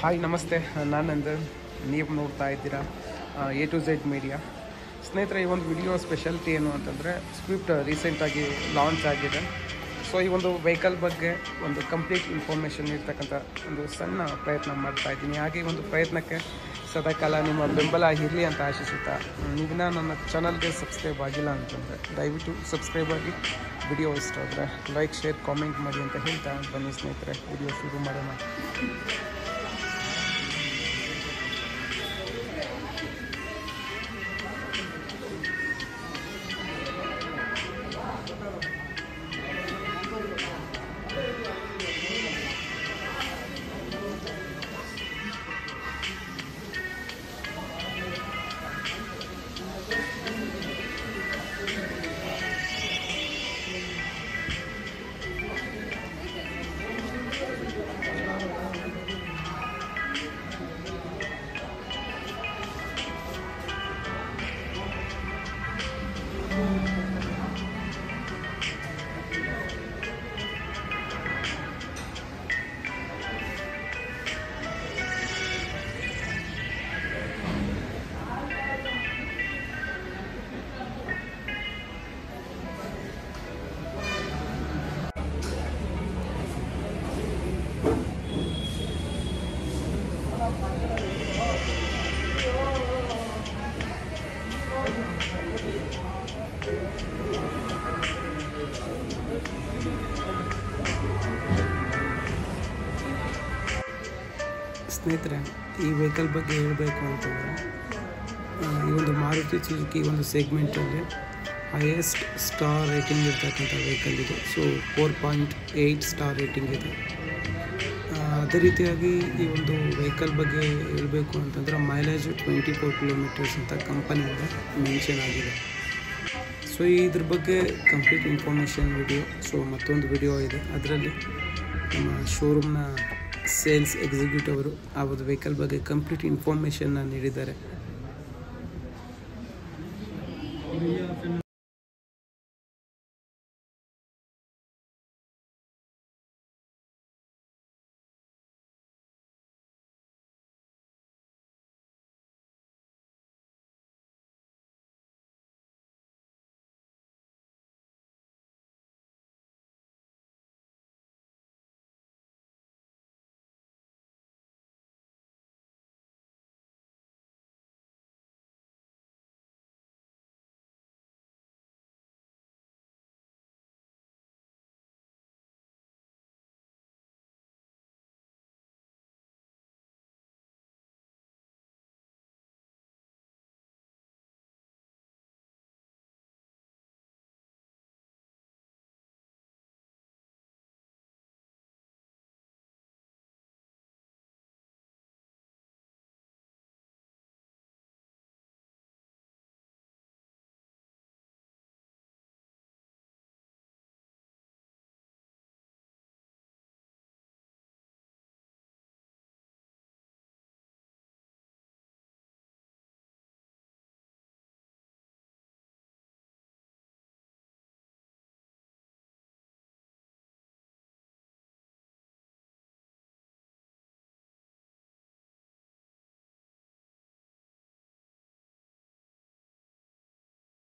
Hi ನಮಸ್ತೆ, ನಾನು ನಂದನ್. ನೀವು ನೋಡ್ತಾ ಇದ್ದೀರಾ ಎ ಟು ಝೆಡ್ ಮೀಡಿಯಾ. ಸ್ನೇಹಿತರೆ, ಈ ಒಂದು ವಿಡಿಯೋ ಸ್ಪೆಷಾಲಿಟಿ ಏನು ಅಂತಂದರೆ, ಸ್ವಿಫ್ಟ್ ರೀಸೆಂಟಾಗಿ ಲಾಂಚ್ ಆಗಿದೆ. ಸೊ ಈ ಒಂದು ವೆಹಿಕಲ್ ಬಗ್ಗೆ ಒಂದು ಕಂಪ್ಲೀಟ್ ಇನ್ಫಾರ್ಮೇಷನ್ ಇರ್ತಕ್ಕಂಥ ಒಂದು ಸಣ್ಣ ಪ್ರಯತ್ನ ಮಾಡ್ತಾ ಇದ್ದೀನಿ. ಹಾಗೆ ಈ ಒಂದು ಪ್ರಯತ್ನಕ್ಕೆ ಸದಾಕಾಲ ನಿಮ್ಮ ಬೆಂಬಲ ಇರಲಿ ಅಂತ ಆಶಿಸುತ್ತಾ, ನೀವಿನ ನನ್ನ ಚಾನಲ್ಗೆ ಸಬ್ಸ್ಕ್ರೈಬ್ ಆಗಿಲ್ಲ ಅಂತಂದರೆ ದಯವಿಟ್ಟು ಸಬ್ಸ್ಕ್ರೈಬ್ ಆಗಿ. ವಿಡಿಯೋ ಇಷ್ಟ ಆದರೆ ಲೈಕ್, ಶೇರ್, ಕಾಮೆಂಟ್ ಮಾಡಿ ಅಂತ ಹೇಳ್ತಾ ಬನ್ನಿ ಸ್ನೇಹಿತರೆ, ವಿಡಿಯೋ ಶುರು ಮಾಡೋಣ. ಸ್ನೇಹಿತರೆ, ಈ ವೆಹಿಕಲ್ ಬಗ್ಗೆ ಹೇಳಬೇಕು ಅಂತಂದರೆ, ಈ ಒಂದು ಮಾರುತಿ ಸುಜುಕಿ ಒಂದು ಸೆಗ್ಮೆಂಟಲ್ಲಿ ಹೈಯೆಸ್ಟ್ ಸ್ಟಾರ್ ರೇಟಿಂಗ್ ಇರ್ತಕ್ಕಂಥ ವೆಹಿಕಲ್ ಇದು. ಸೊ 4.8 ಸ್ಟಾರ್ ರೇಟಿಂಗ್ ಇದೆ. ಅದೇ ರೀತಿಯಾಗಿ ಈ ಒಂದು ವೆಹಿಕಲ್ ಬಗ್ಗೆ ಹೇಳಬೇಕು ಅಂತಂದರೆ, ಮೈಲೇಜ್ 24 ಕಿಲೋಮೀಟರ್ಸ್ ಅಂತ ಕಂಪನಿಯಿಂದ ಮೆನ್ಷನ್ ಆಗಿದೆ. ಸೊ ಇದ್ರ ಬಗ್ಗೆ ಕಂಪ್ಲೀಟ್ ಇನ್ಫಾರ್ಮೇಷನ್ ವಿಡಿಯೋ, ಸೊ ಮತ್ತೊಂದು ವಿಡಿಯೋ ಇದೆ. ಅದರಲ್ಲಿ ನಮ್ಮ ಶೋರೂಮ್ನ ಸೇಲ್ಸ್ ಎಕ್ಸಿಕ್ಯೂಟಿವ್ ಅವರು ಆ ಒಂದು ವೆಹಿಕಲ್ ಬಗ್ಗೆ ಕಂಪ್ಲೀಟ್ ಇನ್ಫಾರ್ಮೇಷನ್ನ ನೀಡಿದ್ದಾರೆ.